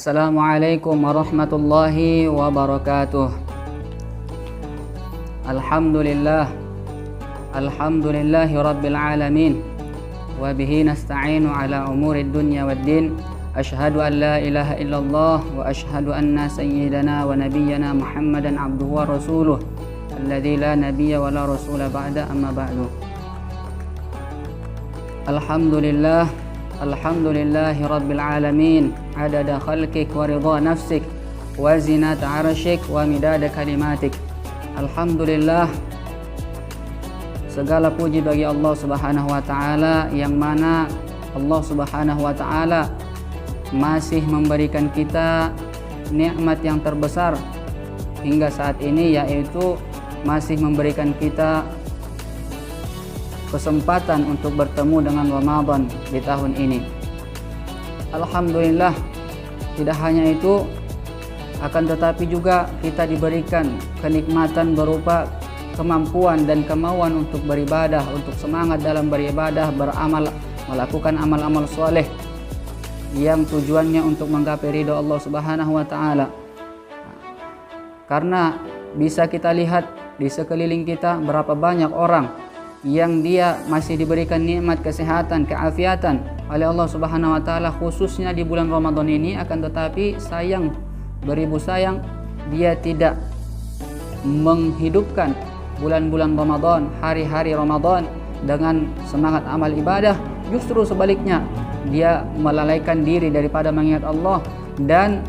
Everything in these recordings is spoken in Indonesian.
Assalamualaikum warahmatullahi wabarakatuh. Alhamdulillahi rabbil alamin. Wa bihi nasta'inu ala umurid dunya waddin. Ashhadu an la ilaha illallah wa ashhadu anna sayyidana wa nabiyyana Muhammadan abduhu wa rasuluh alladzi la nabiyya wa la rasula ba'da, amma ba'du. Alhamdulillahi rabbil alamin, adada khalqik wa ridha nafsik wa zinata arsyik wa midada kalimatik. Alhamdulillah, segala puji bagi Allah Subhanahu wa taala, yang mana Allah Subhanahu wa taala masih memberikan kita nikmat yang terbesar hingga saat ini, yaitu masih memberikan kita kesempatan untuk bertemu dengan Ramadan di tahun ini. Alhamdulillah, tidak hanya itu, akan tetapi juga kita diberikan kenikmatan berupa kemampuan dan kemauan untuk beribadah, untuk semangat dalam beribadah, beramal, melakukan amal-amal soleh yang tujuannya untuk menggapai ridho Allah Subhanahu wa taala. Karena bisa kita lihat di sekeliling kita berapa banyak orang yang dia masih diberikan nikmat kesehatan, keafiatan oleh Allah Subhanahu wa taala, khususnya di bulan Ramadan ini, akan tetapi sayang, beribu sayang, dia tidak menghidupkan bulan-bulan Ramadan, hari-hari Ramadan dengan semangat amal ibadah. Justru sebaliknya, dia melalaikan diri daripada mengingat Allah dan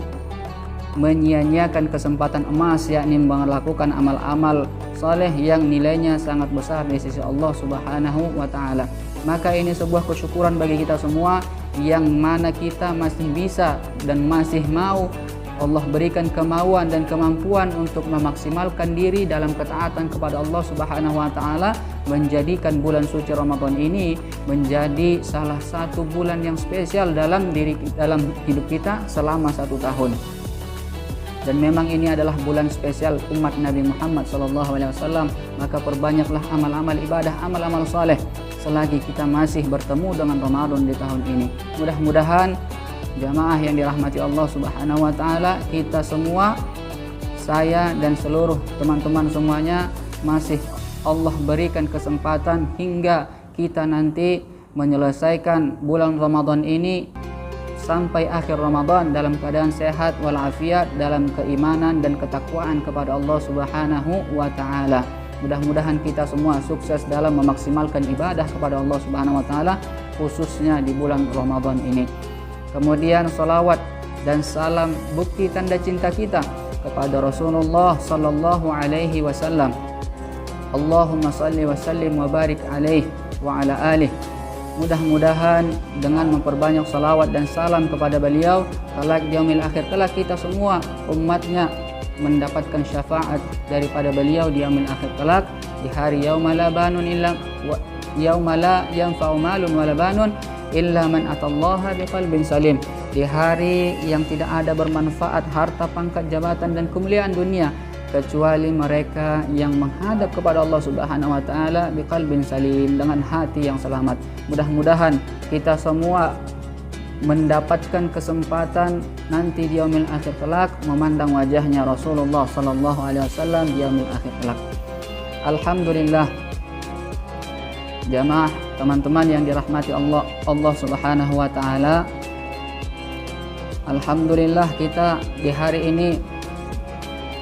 menyia-nyiakan kesempatan emas, yakni melakukan amal-amal saleh yang nilainya sangat besar di sisi Allah Subhanahu wa taala. Maka ini sebuah kesyukuran bagi kita semua, yang mana kita masih bisa dan masih mau Allah berikan kemauan dan kemampuan untuk memaksimalkan diri dalam ketaatan kepada Allah Subhanahu wa taala, menjadikan bulan suci Ramadan ini menjadi salah satu bulan yang spesial dalam hidup kita selama 1 tahun. Dan memang ini adalah bulan spesial umat Nabi Muhammad SAW. Maka perbanyaklah amal-amal ibadah, amal-amal saleh selagi kita masih bertemu dengan Ramadan di tahun ini. Mudah-mudahan jamaah yang dirahmati Allah Subhanahu wa taala, kita semua, saya dan seluruh teman-teman semuanya, masih Allah berikan kesempatan hingga kita nanti menyelesaikan bulan Ramadan ini sampai akhir Ramadan dalam keadaan sehat walafiat, dalam keimanan dan ketakwaan kepada Allah Subhanahu wa taala. Mudah-mudahan kita semua sukses dalam memaksimalkan ibadah kepada Allah Subhanahu wa taala, khususnya di bulan Ramadan ini. Kemudian salawat dan salam bukti tanda cinta kita kepada Rasulullah sallallahu alaihi wasallam. Allahumma salli wa sallim wa barik alaihi wa ala alihi. Mudah-mudahan dengan memperbanyak salawat dan salam kepada beliau, kelak di yaumil akhir, kelak kita semua umatnya mendapatkan syafaat daripada beliau di yaumil akhir kelak, di hari yauma la yanfa'u malun wala banun illa man atallaha biqalbin salim, di hari yang tidak ada bermanfaat harta, pangkat, jabatan dan kemuliaan dunia kecuali mereka yang menghadap kepada Allah Subhanahu wa taala biqalbin salim, dengan hati yang selamat. Mudah-mudahan kita semua mendapatkan kesempatan nanti di yaumil akhir kelak memandang wajahnya Rasulullah sallallahu alaihi wasallam di yaumil akhir kelak. Alhamdulillah, jamaah, teman-teman yang dirahmati Allah Subhanahu wa taala. Alhamdulillah, kita di hari ini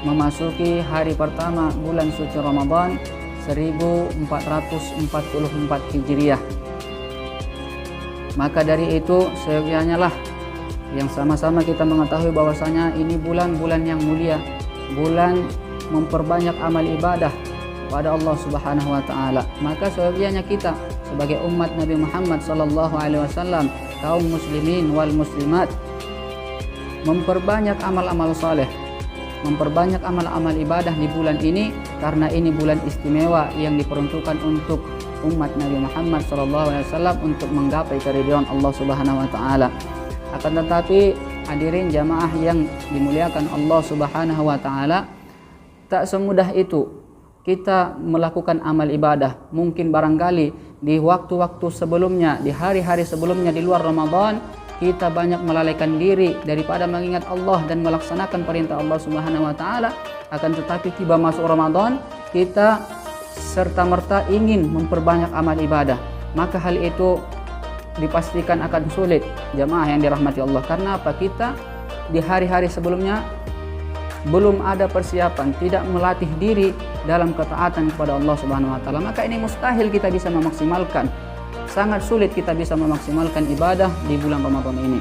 memasuki hari pertama bulan suci Ramadan 1444 Hijriah. Maka dari itu seyogyanya lah yang sama-sama kita mengetahui bahwasanya ini bulan-bulan yang mulia, bulan memperbanyak amal ibadah kepada Allah Subhanahu wa taala. Maka seyogyanya kita sebagai umat Nabi Muhammad sallallahu alaihi wasallam, kaum muslimin wal muslimat, memperbanyak amal-amal saleh, memperbanyak amal-amal ibadah di bulan ini, karena ini bulan istimewa yang diperuntukkan untuk umat Nabi Muhammad SAW untuk menggapai keridhaan Allah Subhanahu wa taala. Akan tetapi hadirin jamaah yang dimuliakan Allah Subhanahu wa taala, tak semudah itu kita melakukan amal ibadah. Mungkin barangkali di waktu-waktu sebelumnya, di hari-hari sebelumnya di luar Ramadan, kita banyak melalaikan diri daripada mengingat Allah dan melaksanakan perintah Allah Subhanahu wa taala, akan tetapi tiba masuk Ramadan, kita serta-merta ingin memperbanyak amal ibadah, maka hal itu dipastikan akan sulit, jamaah yang dirahmati Allah. Karena apa? Kita di hari-hari sebelumnya belum ada persiapan, tidak melatih diri dalam ketaatan kepada Allah Subhanahu wa taala, maka ini mustahil kita bisa memaksimalkan. Sangat sulit kita bisa memaksimalkan ibadah di bulan Ramadan ini.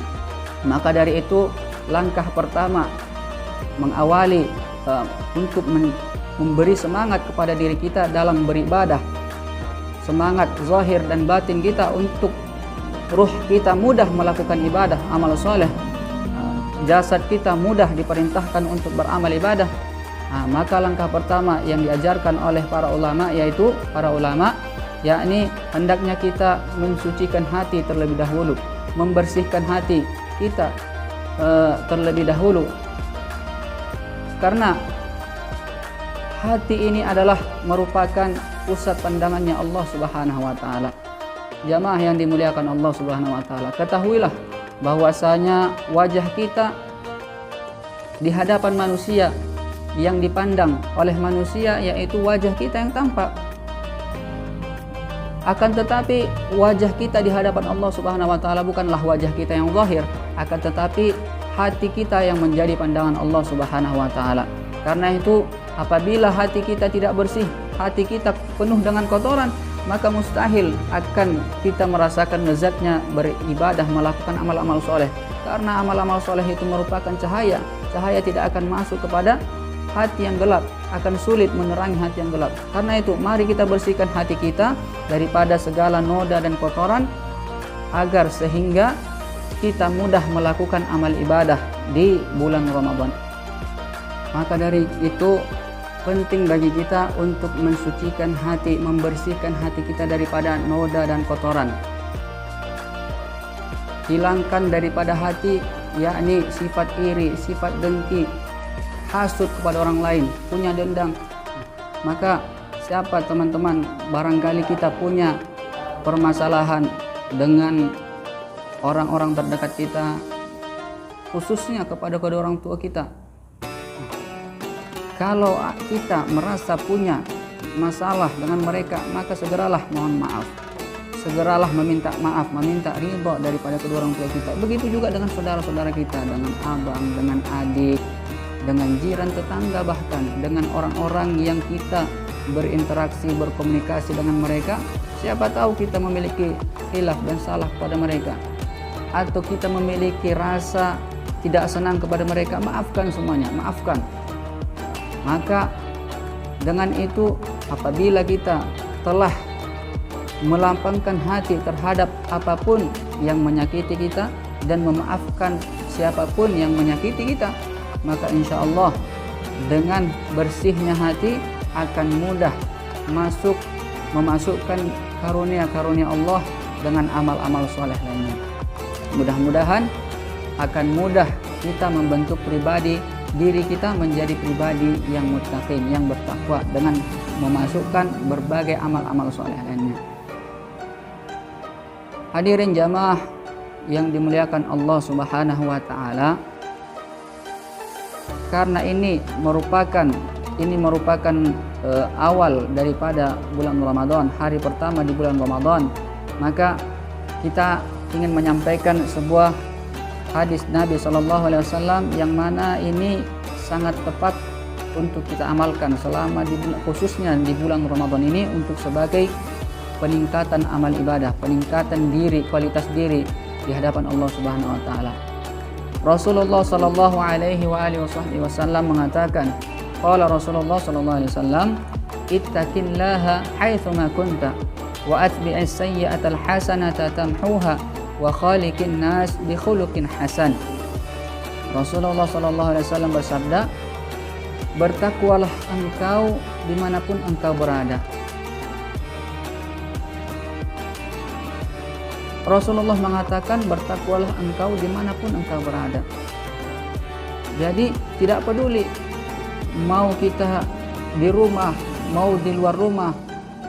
Maka dari itu, langkah pertama mengawali untuk memberi semangat kepada diri kita dalam beribadah, semangat zahir dan batin kita untuk ruh kita mudah melakukan ibadah, amal soleh, jasad kita mudah diperintahkan untuk beramal ibadah. Maka langkah pertama yang diajarkan oleh para ulama, yaitu yakni hendaknya kita mensucikan hati terlebih dahulu, membersihkan hati kita terlebih dahulu, karena hati ini adalah merupakan pusat pandangannya Allah Subhanahu wa taala. Jamaah yang dimuliakan Allah Subhanahu wa taala, ketahuilah bahwasanya wajah kita di hadapan manusia, yang dipandang oleh manusia yaitu wajah kita yang tampak. Akan tetapi wajah kita di hadapan Allah Subhanahu wa taala bukanlah wajah kita yang zahir, akan tetapi hati kita yang menjadi pandangan Allah Subhanahu wa taala. Karena itu apabila hati kita tidak bersih, hati kita penuh dengan kotoran, maka mustahil akan kita merasakan lezatnya beribadah, melakukan amal-amal soleh. Karena amal-amal soleh itu merupakan cahaya. Cahaya tidak akan masuk kepada hati yang gelap, akan sulit menerangi hati yang gelap. Karena itu mari kita bersihkan hati kita daripada segala noda dan kotoran, agar sehingga kita mudah melakukan amal ibadah di bulan Ramadan. Maka dari itu penting bagi kita untuk mensucikan hati, membersihkan hati kita daripada noda dan kotoran. Hilangkan daripada hati yakni sifat iri, sifat dengki, hasud kepada orang lain, punya dendam. Maka siapa teman-teman, barangkali kita punya permasalahan dengan orang-orang terdekat kita, khususnya kepada kedua orang tua kita. Kalau kita merasa punya masalah dengan mereka, maka segeralah mohon maaf, segeralah meminta maaf, meminta ridho daripada kedua orang tua kita. Begitu juga dengan saudara-saudara kita, dengan abang, dengan adik, dengan jiran, tetangga, bahkan dengan orang-orang yang kita berinteraksi, berkomunikasi dengan mereka. Siapa tahu kita memiliki khilaf dan salah kepada mereka, atau kita memiliki rasa tidak senang kepada mereka. Maafkan semuanya, maafkan. Maka dengan itu, apabila kita telah melampangkan hati terhadap apapun yang menyakiti kita dan memaafkan siapapun yang menyakiti kita, maka insya Allah dengan bersihnya hati akan mudah memasukkan karunia-karunia Allah dengan amal-amal soleh lainnya. Mudah-mudahan akan mudah kita membentuk diri kita menjadi pribadi yang muttaqin, yang bertakwa, dengan memasukkan berbagai amal-amal soleh lainnya. Hadirin jamaah yang dimuliakan Allah Subhanahu wa taala, karena ini merupakan awal daripada bulan Ramadan, hari pertama di bulan Ramadan, maka kita ingin menyampaikan sebuah hadis Nabi SAW yang mana ini sangat tepat untuk kita amalkan selama khususnya di bulan Ramadan ini, untuk sebagai peningkatan amal ibadah, peningkatan diri, kualitas diri di hadapan Allah Subhanahu wa taala. Rasulullah sallallahu alaihi wasallam mengatakan, qala Rasulullah sallallahu alaihi wasallam, ittaqillaha haitsu ma kunta wa atbi'is sayyi'atal hasanata tamhuha wa khaliqin nas bi khuluqin hasan. Rasulullah sallallahu alaihi wasallam bersabda, bertakwalah engkau dimanapun engkau berada. Rasulullah mengatakan, bertakwalah engkau dimanapun engkau berada. Jadi tidak peduli mau kita di rumah, mau di luar rumah,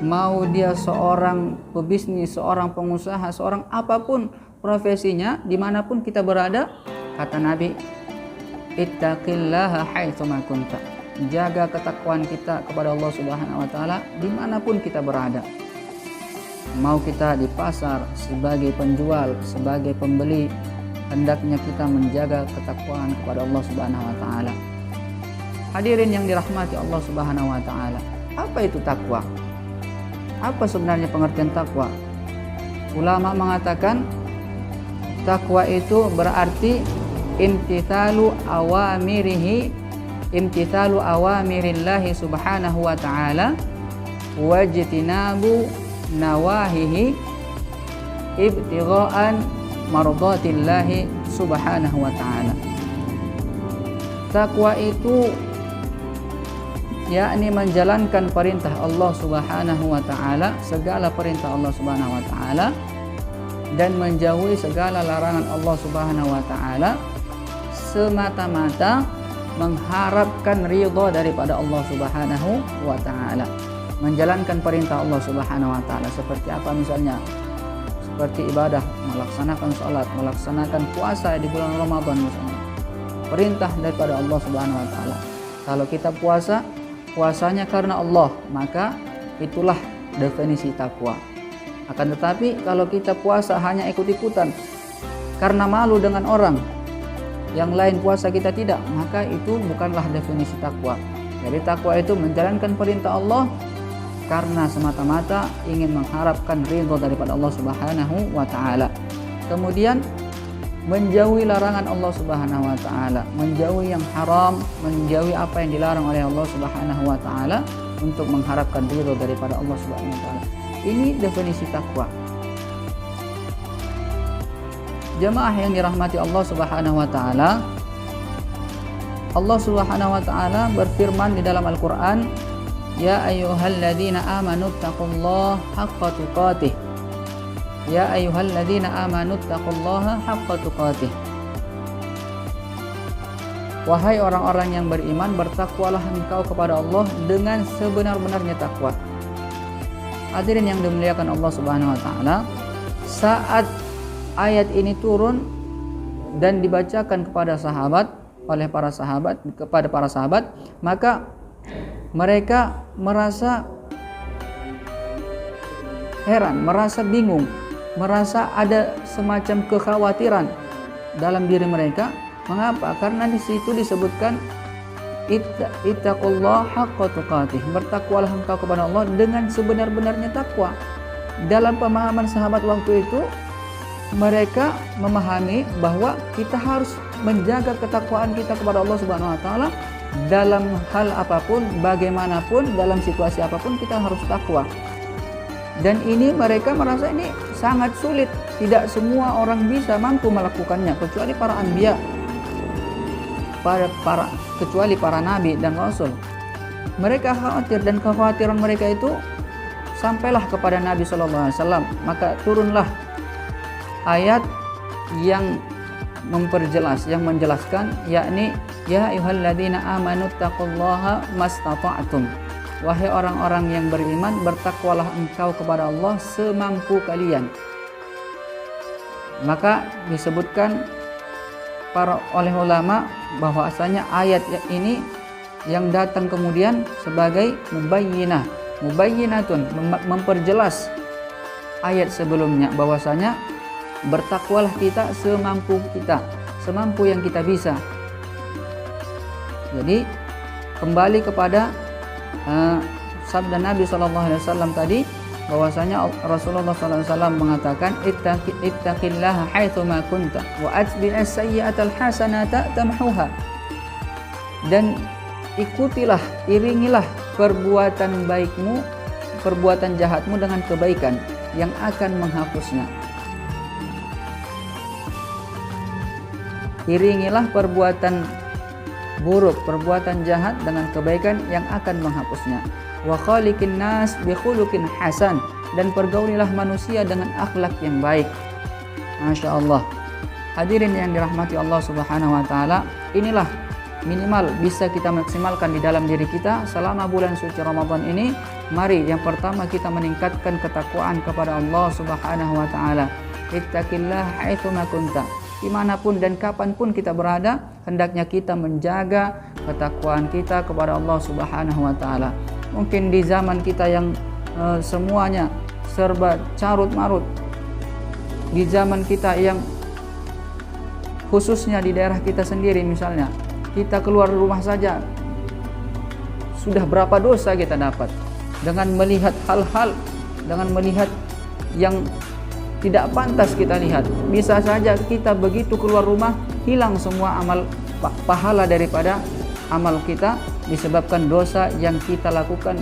mau dia seorang pebisnis, seorang pengusaha, seorang apapun, profesinya, dimanapun kita berada. Kata Nabi, ittaqillaha haitsuma kunta. Jaga ketakwaan kita kepada Allah Subhanahu wa taala dimanapun kita berada. Mau kita di pasar sebagai penjual, sebagai pembeli, hendaknya kita menjaga ketakwaan kepada Allah Subhanahu wa taala. Hadirin yang dirahmati Allah Subhanahu wa taala, apa itu takwa? Apa sebenarnya pengertian takwa? Ulama mengatakan takwa itu berarti imtithalu awamirillahi subhanahu wa ta'ala wajtinabu nawahihi ibtigha'an mardatillahi subhanahu wa ta'ala. Takwa itu yakni menjalankan perintah Allah Subhanahu wa taala, segala perintah Allah Subhanahu wa taala, dan menjauhi segala larangan Allah Subhanahu wa taala semata-mata mengharapkan ridha daripada Allah Subhanahu wa taala. Menjalankan perintah Allah Subhanahu wa taala seperti apa misalnya? Seperti ibadah, melaksanakan salat, melaksanakan puasa di bulan Ramadan misalnya. Perintah daripada Allah Subhanahu wa taala. Kalau kita puasanya karena Allah, maka itulah definisi takwa. Akan tetapi kalau kita puasa hanya ikut-ikutan karena malu dengan orang yang lain puasa kita tidak, maka itu bukanlah definisi takwa. Jadi takwa itu menjalankan perintah Allah karena semata-mata ingin mengharapkan ridha daripada Allah Subhanahu wa taala. Kemudian menjauhi larangan Allah Subhanahu wa taala, menjauhi yang haram, menjauhi apa yang dilarang oleh Allah Subhanahu wa taala untuk mengharapkan ridha daripada Allah Subhanahu wa taala. Ini definisi takwa. Jemaah yang dirahmati Allah Subhanahu wa taala, Allah Subhanahu wa taala berfirman di dalam Al-Qur'an, "Ya ayyuhalladzina amanu taqullaha haqqa tuqatih." Ya ayyuhalladzina amanu taqullaha haqqa tuqatih. Wahai orang-orang yang beriman, bertakwalah engkau kepada Allah dengan sebenar-benarnya takwa. Hadirin yang dimuliakan Allah Subhanahu wa taala, saat ayat ini turun dan dibacakan kepada para sahabat, maka mereka merasa heran, merasa bingung, merasa ada semacam kekhawatiran dalam diri mereka. Mengapa? Karena di situ disebutkan ittaqullaha haqqa tuqatih, bertakwalah engkau kepada Allah dengan sebenar-benarnya takwa. Dalam pemahaman sahabat waktu itu, mereka memahami bahwa kita harus menjaga ketakwaan kita kepada Allah Subhanahu wa taala dalam hal apapun, bagaimanapun, dalam situasi apapun kita harus takwa. Dan ini mereka merasa ini sangat sulit, tidak semua orang bisa mampu melakukannya kecuali para anbiya, kecuali para nabi dan rasul. Mereka khawatir, dan kekhawatiran mereka itu sampailah kepada Nabi sallallahu alaihi wasallam. Maka turunlah ayat yang memperjelas, yang menjelaskan, yakni ya ayyuhalladzina amanu taqullaha mastata'tum. Wahai orang-orang yang beriman, bertakwalah engkau kepada Allah semampu kalian. Maka disebutkan oleh ulama bahwasanya ayat ini yang datang kemudian sebagai mubayyinatun, memperjelas ayat sebelumnya, bahwasanya bertakwalah kita semampu kita, semampu yang kita bisa. Jadi kembali kepada sabda Nabi SAW tadi, bahwasanya Rasulullah SAW mengatakan ittaqillaha haitsuma kunta wa atbi'as sayyi'atal hasanata tamhuha. Dan ikutilah, iringilah perbuatan baikmu, perbuatan jahatmu dengan kebaikan yang akan menghapusnya. Iringilah perbuatan buruk, perbuatan jahat dengan kebaikan yang akan menghapusnya. Wa khaliqin nas bi khuluqin hasan, dan pergaulilah manusia dengan akhlak yang baik. Masya Allah. Hadirin yang dirahmati Allah Subhanahu wa taala, inilah minimal bisa kita maksimalkan di dalam diri kita selama bulan suci Ramadan ini. Mari yang pertama kita meningkatkan ketakwaan kepada Allah Subhanahu wa taala. ittaqillah haitsu ma kunta. Dimanapun dan kapanpun kita berada, hendaknya kita menjaga ketakwaan kita kepada Allah Subhanahu wa Ta'ala. Mungkin di zaman kita yang semuanya serba carut marut, di zaman kita yang khususnya di daerah kita sendiri, misalnya kita keluar rumah saja sudah berapa dosa kita dapat dengan melihat hal-hal, dengan melihat yang tidak pantas kita lihat. Bisa saja kita begitu keluar rumah hilang semua amal pahala daripada amal kita disebabkan dosa yang kita lakukan,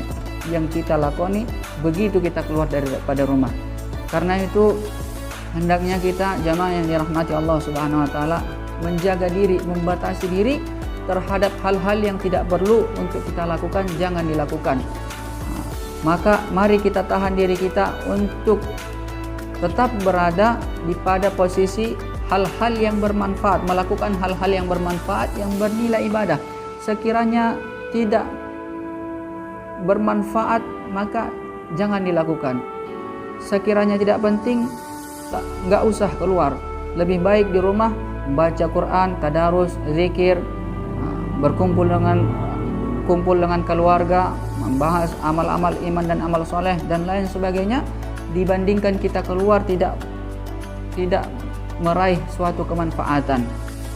yang kita lakoni begitu kita keluar daripada rumah. Karena itu hendaknya kita jamaah yang dirahmati Allah Subhanahu wa Ta'ala menjaga diri, membatasi diri terhadap hal-hal yang tidak perlu untuk kita lakukan, jangan dilakukan. Maka mari kita tahan diri kita untuk tetap berada di pada posisi hal-hal yang bermanfaat, melakukan hal-hal yang bermanfaat, yang bernilai ibadah. Sekiranya tidak bermanfaat maka jangan dilakukan. Sekiranya tidak penting, nggak usah keluar. Lebih baik di rumah baca Quran, tadarus, zikir, berkumpul dengan keluarga, membahas amal-amal iman dan amal soleh dan lain sebagainya, dibandingkan kita keluar tidak meraih suatu kemanfaatan,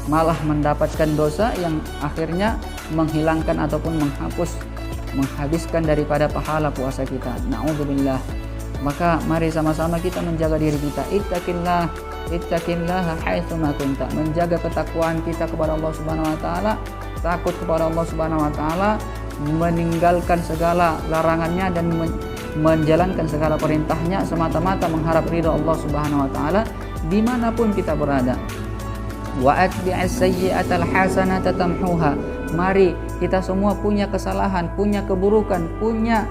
malah mendapatkan dosa yang akhirnya menghilangkan ataupun menghabiskan daripada pahala puasa kita. Na'udzubillah. Maka mari sama-sama kita menjaga diri kita. Ittaqillah haitsu ma kunta. Menjaga ketakwaan kita kepada Allah Subhanahu wa Ta'ala, takut kepada Allah Subhanahu wa Ta'ala, meninggalkan segala larangannya dan menjalankan segala perintahnya semata-mata mengharap ridha Allah Subhanahu wa Ta'ala dimanapun kita berada. Wa atbi'as sayyi'atal hasanata tamhuha. Mari kita semua punya kesalahan, punya keburukan, punya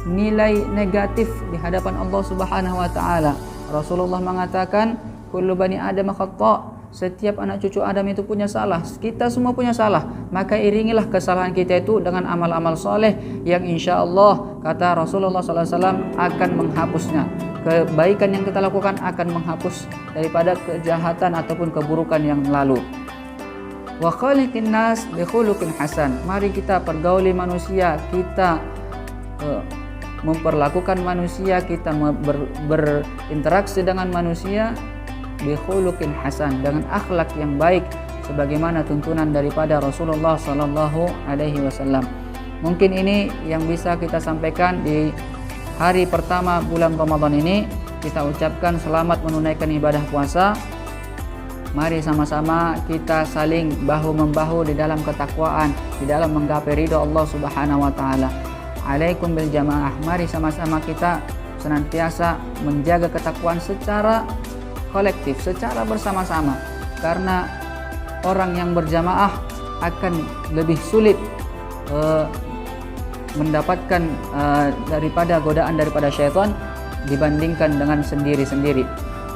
nilai negatif di hadapan Allah Subhanahu wa Ta'ala. Rasulullah mengatakan kullu bani adam khata'. Setiap anak cucu Adam itu punya salah. Kita semua punya salah. Maka iringilah kesalahan kita itu dengan amal-amal soleh yang insya Allah kata Rasulullah SAW akan menghapusnya. Kebaikan yang kita lakukan akan menghapus daripada kejahatan ataupun keburukan yang lalu. Wa khaliqin nas bi khuluqin hasan. Mari kita pergauli manusia, kita memperlakukan manusia, kita berinteraksi dengan manusia bi khuluqin hasan, dengan akhlak yang baik sebagaimana tuntunan daripada Rasulullah sallallahu alaihi wasallam. Mungkin ini yang bisa kita sampaikan di hari pertama bulan Ramadan ini. Kita ucapkan selamat menunaikan ibadah puasa. Mari sama-sama kita saling bahu-membahu di dalam ketakwaan, di dalam menggapai ridha Allah Subhanahu wa Ta'ala. Alaikum bil jamaah. Mari sama-sama kita senantiasa menjaga ketakwaan secara kolektif, secara bersama-sama, karena orang yang berjamaah akan lebih sulit mendapatkan daripada godaan daripada syaitan dibandingkan dengan sendiri-sendiri.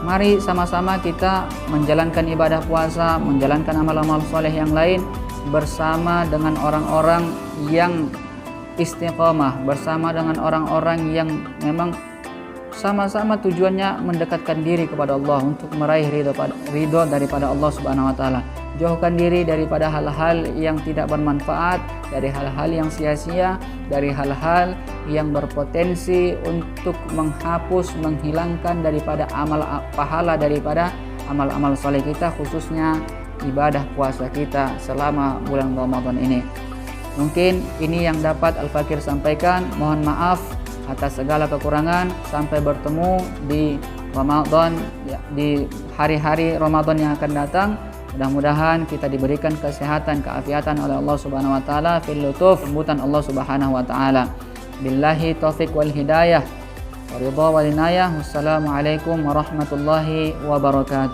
Mari sama-sama kita menjalankan ibadah puasa, menjalankan amal-amal soleh yang lain bersama dengan orang-orang yang istiqamah, bersama dengan orang-orang yang memang sama-sama tujuannya mendekatkan diri kepada Allah untuk meraih ridho daripada Allah Subhanahu wa Ta'ala. Jauhkan diri daripada hal-hal yang tidak bermanfaat, dari hal-hal yang sia-sia, dari hal-hal yang berpotensi untuk menghapus, menghilangkan daripada amal pahala daripada amal-amal soleh kita, khususnya ibadah puasa kita selama bulan Ramadan ini. Mungkin ini yang dapat Al-Fakir sampaikan. Mohon maaf atas segala kekurangan. Sampai bertemu di Ramadan, di hari-hari Ramadan yang akan datang. Mudah-mudahan kita diberikan kesehatan, keafiatan oleh Allah Subhanahu wa Ta'ala, fil lutuf, kelembutan Allah Subhanahu wa Ta'ala. Billahi taufiq wal hidayah wa ridha wal inayah. Wassalamualaikum warahmatullahi wabarakatuh.